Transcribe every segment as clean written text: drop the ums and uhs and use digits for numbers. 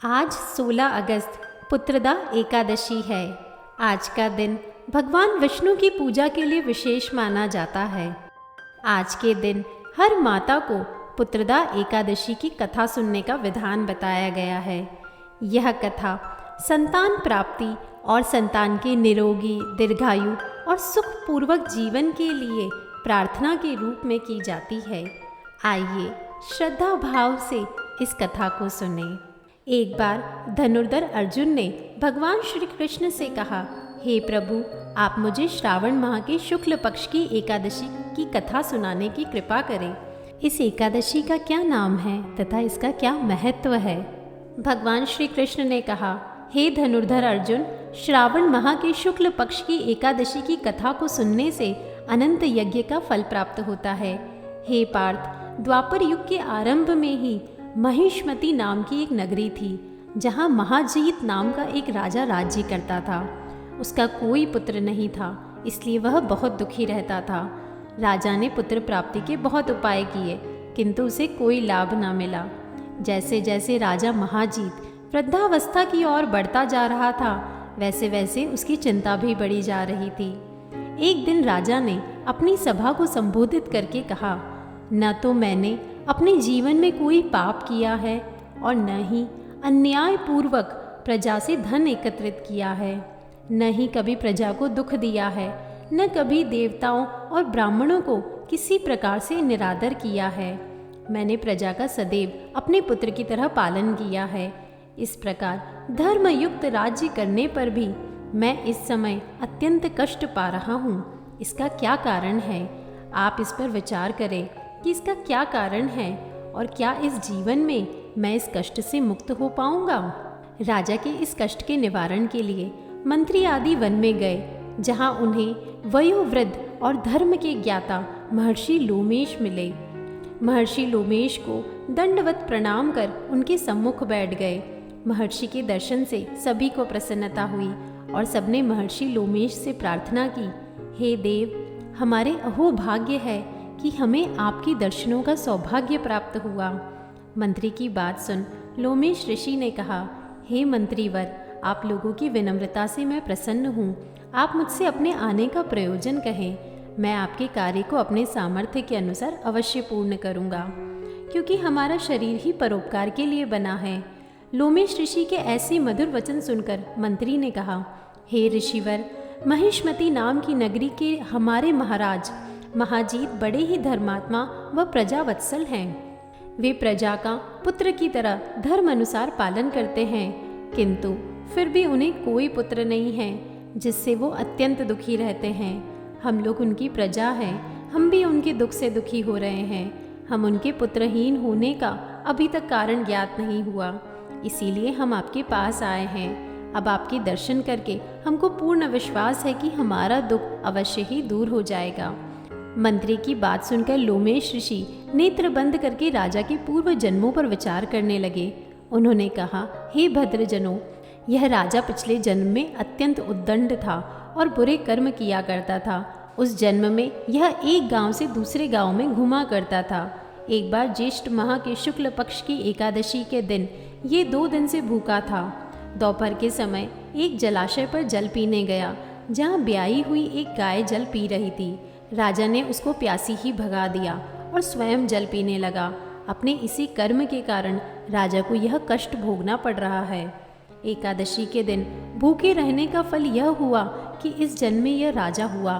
आज 16 अगस्त पुत्रदा एकादशी है। आज का दिन भगवान विष्णु की पूजा के लिए विशेष माना जाता है। आज के दिन हर माता को पुत्रदा एकादशी की कथा सुनने का विधान बताया गया है। यह कथा संतान प्राप्ति और संतान के निरोगी, दीर्घायु और सुखपूर्वक जीवन के लिए प्रार्थना के रूप में की जाती है। आइए श्रद्धा भाव से इस कथा को सुने। एक बार धनुर्धर अर्जुन ने भगवान श्री कृष्ण से कहा, हे प्रभु, आप मुझे श्रावण माह के शुक्ल पक्ष की एकादशी की कथा सुनाने की कृपा करें। इस एकादशी का क्या नाम है तथा इसका क्या महत्व है? भगवान श्री कृष्ण ने कहा, हे धनुर्धर अर्जुन, श्रावण माह के शुक्ल पक्ष की एकादशी की कथा को सुनने से अनंत यज्ञ का फल प्राप्त होता है। हे पार्थ, द्वापर युग के आरंभ में ही महिष्मती नाम की एक नगरी थी, जहाँ महाजीत नाम का एक राजा राज्य करता था। उसका कोई पुत्र नहीं था, इसलिए वह बहुत दुखी रहता था। राजा ने पुत्र प्राप्ति के बहुत उपाय किए, किंतु उसे कोई लाभ न मिला। जैसे जैसे राजा महाजीत वृद्धावस्था की ओर बढ़ता जा रहा था, वैसे वैसे उसकी चिंता भी बढ़ी जा रही थी। एक दिन राजा ने अपनी सभा को संबोधित करके कहा, न तो मैंने अपने जीवन में कोई पाप किया है और न ही अन्यायपूर्वक प्रजा से धन एकत्रित किया है, न ही कभी प्रजा को दुख दिया है, न कभी देवताओं और ब्राह्मणों को किसी प्रकार से निरादर किया है। मैंने प्रजा का सदैव अपने पुत्र की तरह पालन किया है। इस प्रकार धर्मयुक्त राज्य करने पर भी मैं इस समय अत्यंत कष्ट पा रहा हूँ। इसका क्या कारण है? आप इस पर विचार करें कि इसका क्या कारण है और क्या इस जीवन में मैं इस कष्ट से मुक्त हो पाऊंगा। राजा के इस कष्ट के निवारण के लिए मंत्री आदि वन में गए, जहां उन्हें वयोवृद्ध और धर्म के ज्ञाता महर्षि लोमेश मिले। महर्षि लोमेश को दंडवत प्रणाम कर उनके सम्मुख बैठ गए। महर्षि के दर्शन से सभी को प्रसन्नता हुई और सबने महर्षि लोमेश से प्रार्थना की, हे देव, हमारे अहोभाग्य है कि हमें आपके दर्शनों का सौभाग्य प्राप्त हुआ। मंत्री की बात सुन लोमेश ऋषि ने कहा, हे मंत्रीवर, आप लोगों की विनम्रता से मैं प्रसन्न हूँ। आप मुझसे अपने आने का प्रयोजन कहें, मैं आपके कार्य को अपने सामर्थ्य के अनुसार अवश्य पूर्ण करूँगा, क्योंकि हमारा शरीर ही परोपकार के लिए बना है। लोमेश ऋषि के ऐसे मधुर वचन सुनकर मंत्री ने कहा, हे ऋषिवर, महिष्मती नाम की नगरी के हमारे महाराज महाजीत बड़े ही धर्मात्मा व प्रजावत्सल हैं। वे प्रजा का पुत्र की तरह धर्म अनुसार पालन करते हैं, किंतु फिर भी उन्हें कोई पुत्र नहीं है, जिससे वो अत्यंत दुखी रहते हैं। हम लोग उनकी प्रजा हैं, हम भी उनके दुख से दुखी हो रहे हैं। हम उनके पुत्रहीन होने का अभी तक कारण ज्ञात नहीं हुआ, इसीलिए हम आपके पास आए हैं। अब आपके दर्शन करके हमको पूर्ण विश्वास है कि हमारा दुख अवश्य ही दूर हो जाएगा। मंत्री की बात सुनकर लोमेश ऋषि नेत्र बंद करके राजा के पूर्व जन्मों पर विचार करने लगे। उन्होंने कहा, हे भद्रजनों, यह राजा पिछले जन्म में अत्यंत उद्दंड था और बुरे कर्म किया करता था। उस जन्म में यह एक गांव से दूसरे गांव में घुमा करता था। एक बार ज्येष्ठ माह के शुक्ल पक्ष की एकादशी के दिन ये 2 दिन से भूखा था। दोपहर के समय एक जलाशय पर जल पीने गया, जहाँ ब्याई हुई एक गाय जल पी रही थी। राजा ने उसको प्यासी ही भगा दिया और स्वयं जल पीने लगा। अपने इसी कर्म के कारण राजा को यह कष्ट भोगना पड़ रहा है। एकादशी के दिन भूखे रहने का फल यह हुआ कि इस जन्म में यह राजा हुआ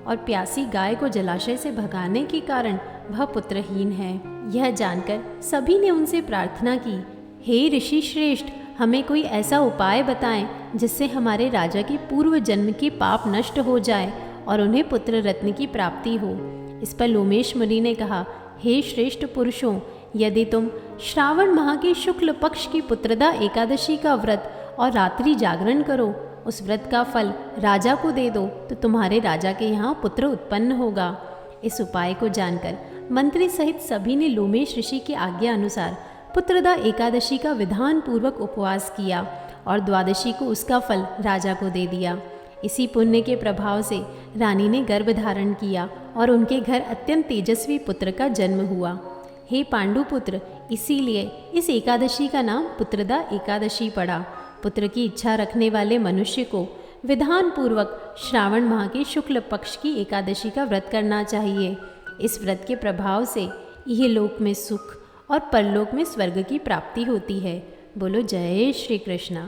और प्यासी गाय को जलाशय से भगाने के कारण वह पुत्रहीन है। यह जानकर सभी ने उनसे प्रार्थना की, हे ऋषि श्रेष्ठ, हमें कोई ऐसा उपाय बताएं जिससे हमारे राजा के पूर्व जन्म के पाप नष्ट हो जाए और उन्हें पुत्र रत्न की प्राप्ति हो। इस पर लोमेश मुनि ने कहा, हे श्रेष्ठ पुरुषों, यदि तुम श्रावण माह के शुक्ल पक्ष की पुत्रदा एकादशी का व्रत और रात्रि जागरण करो, उस व्रत का फल राजा को दे दो, तो तुम्हारे राजा के यहाँ पुत्र उत्पन्न होगा। इस उपाय को जानकर मंत्री सहित सभी ने लोमेश ऋषि की आज्ञा अनुसार पुत्रदा एकादशी का विधान पूर्वक उपवास किया और द्वादशी को उसका फल राजा को दे दिया। इसी पुण्य के प्रभाव से रानी ने गर्भ धारण किया और उनके घर अत्यंत तेजस्वी पुत्र का जन्म हुआ। हे पांडुपुत्र, इसीलिए इस एकादशी का नाम पुत्रदा एकादशी पड़ा। पुत्र की इच्छा रखने वाले मनुष्य को विधान पूर्वक श्रावण माह की शुक्ल पक्ष की एकादशी का व्रत करना चाहिए। इस व्रत के प्रभाव से यह लोक में सुख और परलोक में स्वर्ग की प्राप्ति होती है। बोलो जय श्री कृष्ण।